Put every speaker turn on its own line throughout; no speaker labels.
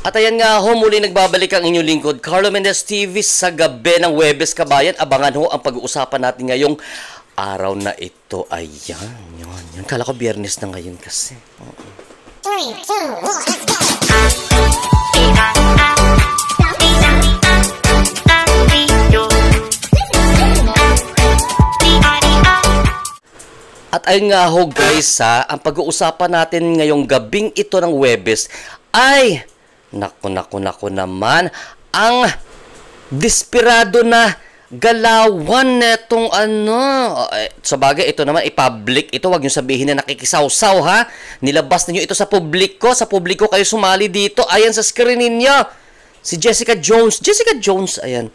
At ayan nga ho, muli nagbabalik ang inyong lingkod, Carlo Mendez TV sa gabi ng Huwebes Kabayan. Abangan ho ang pag-uusapan natin ngayong araw na ito. Ayan, yan. Kala ko biyernes na ngayon kasi.
3, 2, 1, let's go!
At ayun nga ho guys ang pag-uusapan natin ngayong gabing ito ng Huwebes ay, naku naman, ang desperado na galawan netong sa bagay ito naman i-public ito, wag niyo sabihin na nakikisawsaw ha. Nilabas niyo ito sa publiko kayo sumali dito. Ayan sa screen ninyo. Si Jessica Jones, ayan.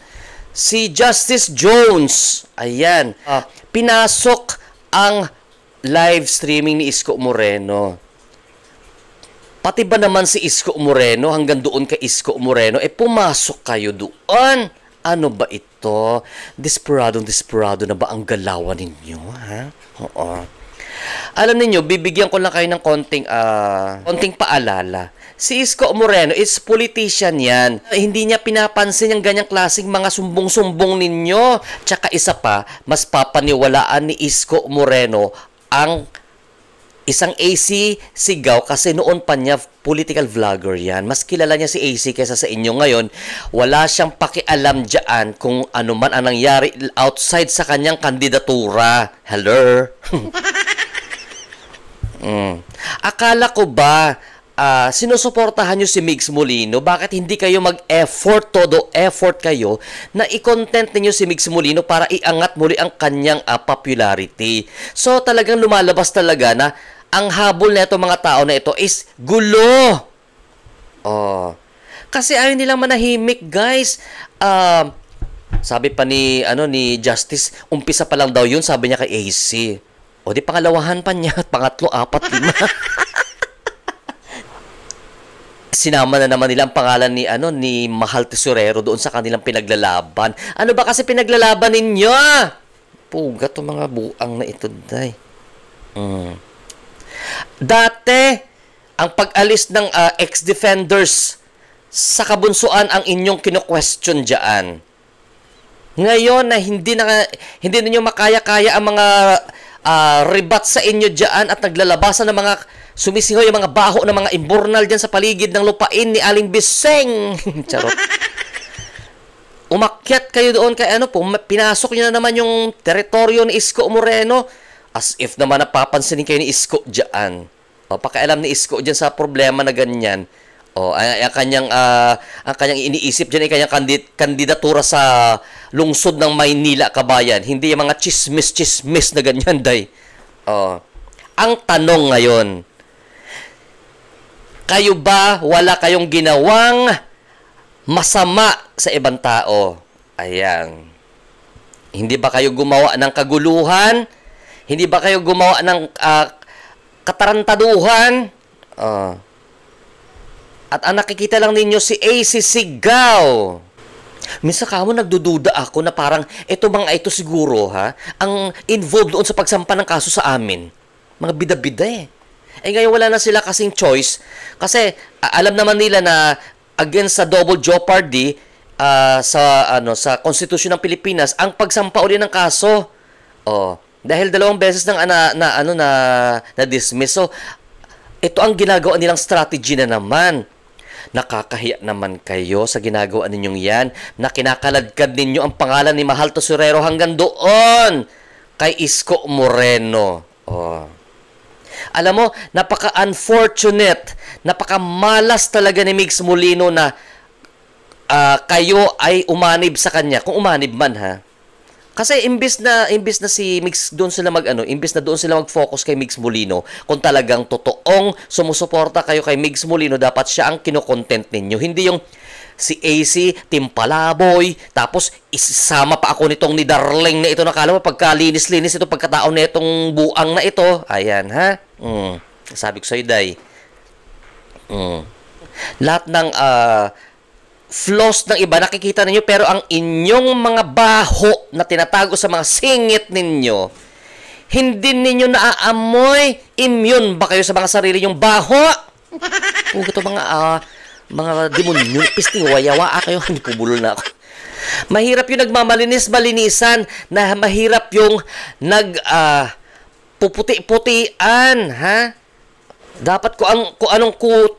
Si Justice Jones, ayan. Pinasok ang live streaming ni Isko Moreno. Pati ba naman si Isko Moreno, hanggang doon kay Isko Moreno, pumasok kayo doon. Ano ba ito? Desperado na ba ang galawan ninyo, ha? Oo. Alam niyo, bibigyan ko lang kayo ng konting paalala. Si Isko Moreno is politician yan. Hindi niya pinapansin yung ganyang klaseng mga sumbong-sumbong ninyo. Tsaka isa pa, mas papaniwalaan ni Isko Moreno ang isang AC Sigaw kasi noon pa niya political vlogger yan. Mas kilala niya si AC kaysa sa inyo ngayon. Wala siyang pakialam dyan kung ano man ang nangyari outside sa kanyang kandidatura. Hello? Akala ko ba sinusuportahan nyo si Migs Molino? Bakit hindi kayo mag-effort, todo effort kayo na i-content ninyo si Migs Molino para iangat muli ang kanyang popularity? So talagang lumalabas talaga na ang habol na ito mga tao na ito is gulo. Kasi ayaw nilang manahimik, guys. Sabi pa ni Justice, umpisa pa lang daw yun, sabi niya kay AC. O di pangalawahan pa niya, pangatlo, apat, 5. Sinama na naman nila ang pangalan ni Mahal Tesorero doon sa kanilang pinaglalaban. Ano ba kasi pinaglalaban ninyo? Puga to mga buang na ito, day. Dati, ang pag-alis ng ex-defenders sa kabunsuan ang inyong kino-question dyan. Ngayon na hindi ninyo makaya-kaya ang mga ribat sa inyo dyan at naglalabasan ng mga sumisigaw yung mga baho ng mga imburnal dyan sa paligid ng lupain ni Aling Biseng. Charot. Umakyat kayo doon kay pinasok nyo na naman yung teritoryo ni Isko Moreno. As if naman napapansinin kayo ni Isko dyan. Pakialam ni Isko dyan sa problema na ganyan. Ang kanyang iniisip dyan ay kanyang kandidatura sa lungsod ng Maynila, Kabayan. Hindi yung mga chismis na ganyan, day. Ang tanong ngayon, kayo ba wala kayong ginawang masama sa ibang tao? Ayan. Hindi ba kayo gumawa ng kaguluhan? Hindi ba kayo gumawa ng katarantaduhan? At ang nakikita lang ninyo si AC Sigaw. Minsan kamo nagdududa ako na parang ito siguro ang involved doon sa pagsampa ng kaso sa amin. Mga bida-bida ngayon wala na sila kasing choice kasi alam naman nila na against sa double jeopardy sa konstitusyon ng Pilipinas ang pagsampa uli ng kaso. Dahil 2 beses nang na dismiss. So ito ang ginagawa nilang strategy na naman. Nakakahiya naman kayo sa ginagawa ninyong yan na kinakaladkad ninyo ang pangalan ni Mahal Tesorero hanggang doon kay Isko Moreno. Alam mo, napaka-unfortunate, napaka-malas talaga ni Migs Molino na kayo ay umanib sa kanya. Kung umanib man Kasi imbis na si Migs doon sila imbis na doon sila mag-focus kay Migs Molino, kung talagang totoong sumusuporta kayo kay Migs Molino, dapat siya ang kino-content ninyo. Hindi yung si AC, Team Palaboy, tapos isama pa ako nitong ni Darling na ito. Nakala mo pagkalinis-linis ito, pagkataon na itong buang na ito. Ayan, sabi ko sa'yo, day. Lahat ng flaws ng iba nakikita ninyo, pero ang inyong mga baho na tinatago sa mga singit ninyo, hindi ninyo naaamoy. Immune ba kayo sa mga sarili nyong baho? Kung ito mga Mga demonyo, pisting wayawa kayo, hindi pubulol na ako. Mahirap yung nagmamalinis-malinisan, na mahirap yung puputi-putian, ha? Dapat kung anong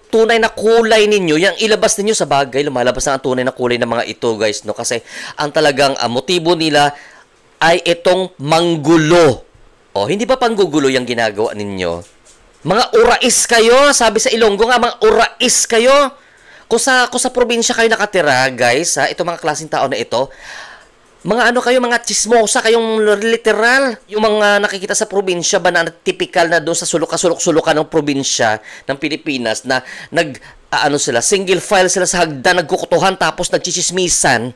tunay na kulay ninyo, yang ilabas ninyo sa bagay, lumalabas na ang tunay na kulay ng mga ito, guys, no? Kasi ang talagang motibo nila ay itong manggulo. O, hindi ba panggugulo yung ginagawa ninyo? Mga urais kayo, sabi sa Ilonggo nga, mga urais kayo. Kung sa probinsya kayo nakatira, guys, ha, itong mga klaseng tao na ito, mga ano kayo, mga chismosa kayong literal. Yung mga nakikita sa probinsya ba na typical na doon sa sulok-sulukan ng probinsya ng Pilipinas na single file sila sa hagdan, nagkukutuhan tapos nagchichismisan.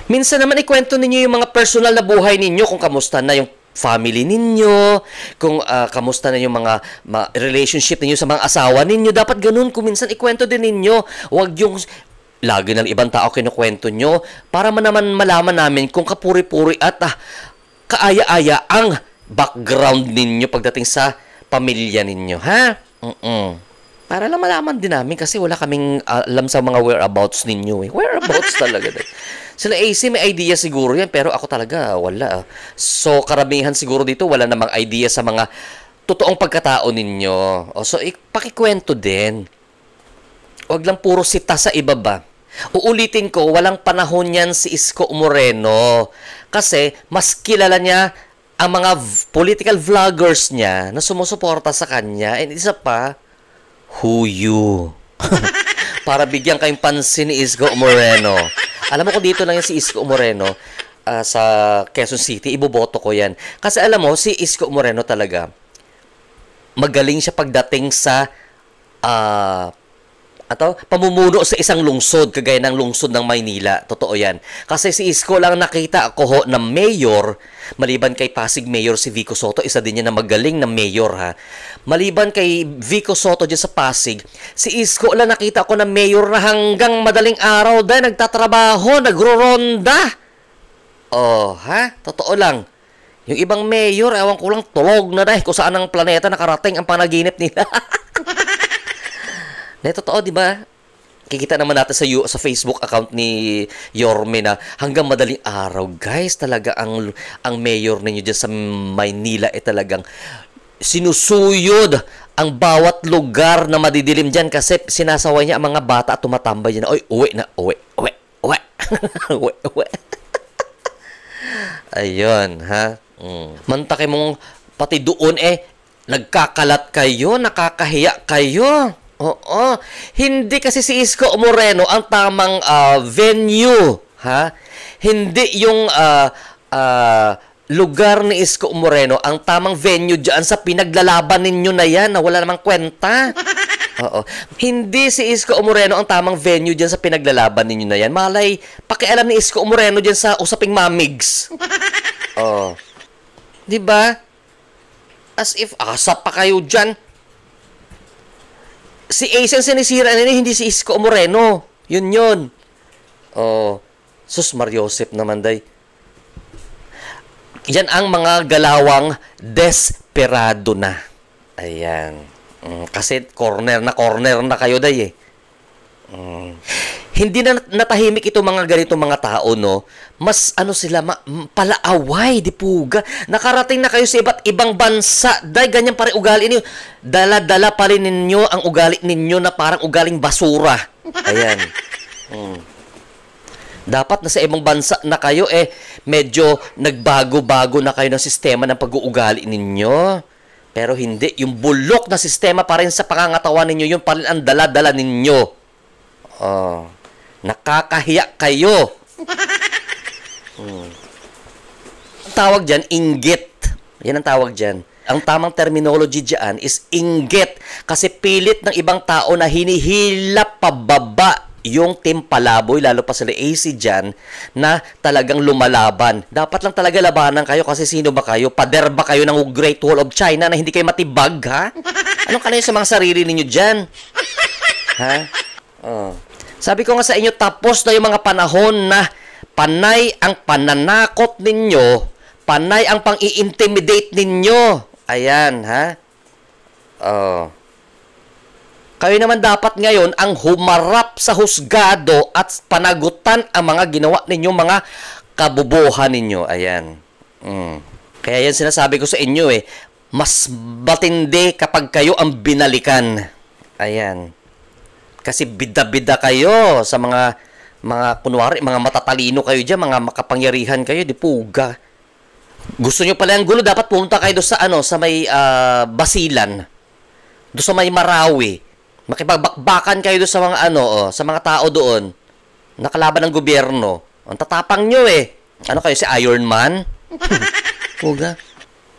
Minsan naman ikwento ninyo yung mga personal na buhay ninyo, kung kamusta na yung family ninyo, kung kamusta na yung mga relationship ninyo sa mga asawa ninyo. Dapat ganun, kung minsan ikwento din ninyo. Huwag yung lagi ng ibang tao kinukwento nyo para naman malaman namin kung kapuri-puri at kaaya-aya ang background ninyo pagdating sa pamilya ninyo, ha? Para lang malaman din namin kasi wala kaming alam sa mga whereabouts ninyo. Whereabouts talaga. Sila AC may idea siguro yan, pero ako talaga wala. So, karamihan siguro dito wala namang idea sa mga totoong pagkatao ninyo. So, pakikwento din. Huwag lang puro sita sa iba ba. Uulitin ko, walang panahon yan si Isko Moreno. Kasi, mas kilala niya ang mga political vloggers niya na sumusuporta sa kanya. And isa pa, who you? Para bigyan kayong pansin ni Isko Moreno. Alam mo kung dito lang yan si Isko Moreno sa Quezon City, iboboto ko yan. Kasi alam mo, si Isko Moreno talaga, magaling siya pagdating sa pamumuno sa isang lungsod, kagaya ng lungsod ng Maynila. Totoo yan. Kasi si Isko lang nakita ako na mayor, maliban kay Pasig Mayor si Vico Soto, isa din yan na magaling na mayor, ha. Maliban kay Vico Soto dyan sa Pasig, si Isko lang nakita ko na mayor na hanggang madaling araw dahil nagtatrabaho, nagro-ronda. Oh, ha? Totoo lang. Yung ibang mayor, ewan ko lang, tulog na dahil kung saan ang planeta nakarating ang panaginip nila. Totoo, di ba? Kikita naman natin sa Facebook account ni Yorme na hanggang madaling araw, guys, talaga ang mayor ninyo dyan sa Maynila talagang sinusuyod ang bawat lugar na madidilim dyan kasi sinasaway niya ang mga bata at tumatambay dyan. Oy, uwi na, uwi. Uwi. Ayun, ha? Mantake mong pati doon nagkakalat kayo, nakakahiya kayo. Oo. Hindi kasi si Isko Moreno ang tamang venue, ha? Hindi yung lugar ni Isko Moreno ang tamang venue diyan sa pinaglalaban ninyo na yan na wala namang kwenta. Oo. Hindi si Isko Moreno ang tamang venue diyan sa pinaglalaban ninyo na yan. Malay, pakialam ni Isko Moreno diyan sa usaping mamigs. Oh. 'Di ba? As if asap pa kayo diyan. Si Ace ang sinisira nila, hindi si Isko Moreno. Yun. Oh, sus Mariosep naman, day. Yan ang mga galawang desperado na. Ayan. Kasi corner na kayo, day, Hindi na natahimik itong mga ganitong mga tao, no? Mas sila, palaaway, dipuga. Nakarating na kayo sa iba't ibang bansa. Dahil ganyan pa rin ugali ninyo. Dala-dala pa rin ninyo ang ugali ninyo na parang ugaling basura. Ayan. Dapat nasa ibang bansa na kayo, medyo nagbago-bago na kayo ng sistema ng pag-uugali ninyo. Pero hindi. Yung bulok na sistema pa rin sa pangangatawan ninyo, yun pa rin ang dala-dala ninyo. Oh. Nakakahiya kayo. Ang tawag dyan, inggit. Yan ang tawag dyan. Ang tamang terminology dyan is inggit. Kasi pilit ng ibang tao na hinihilap pababa yung Team Palaboy, lalo pa sila AC dyan, na talagang lumalaban. Dapat lang talaga labanan kayo kasi sino ba kayo? Pader ba kayo ng Great Wall of China na hindi kayo matibag, ha? Anong kalayo sa mga sarili ninyo dyan? Ha? Oh. Sabi ko nga sa inyo, tapos na yung mga panahon na panay ang pananakot ninyo, panay ang pang-i-intimidate ninyo. Ayan, ha? Oh. Kayo naman dapat ngayon ang humarap sa husgado at panagutan ang mga ginawa ninyong mga kabubuhan ninyo. Ayan. Kaya yan sinasabi ko sa inyo mas matindi kapag kayo ang binalikan. Ayan. Kasi bida-bida kayo sa mga kunwari, mga matatalino kayo dyan, mga makapangyarihan kayo, di puga. Gusto nyo pala yung gulo, dapat pumunta kayo doon sa sa may Basilan. Doon sa may Marawi. Makipagbakbakan kayo doon sa mga sa mga tao doon. Nakalaban ng gobyerno. Ang tatapang nyo Ano kayo, si Iron Man? Puga.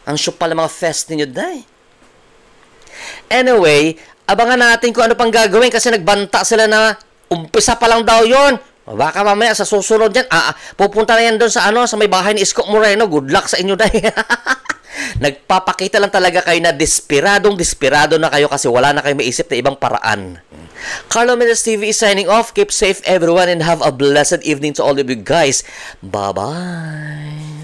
Ang shoot pala mga fest ninyo, day. Anyway, abangan natin kung ano pang gagawin kasi nagbanta sila na umpisa pa lang daw yon. Baka mamaya sa susunod dyan, pupunta na yan doon sa sa may bahay ni Isko Moreno. Good luck sa inyo, day. Nagpapakita lang talaga kayo na desperado na kayo kasi wala na kayo maisip na ibang paraan. Carlo Mendes TV is signing off. Keep safe everyone and have a blessed evening to all of you guys. Bye-bye.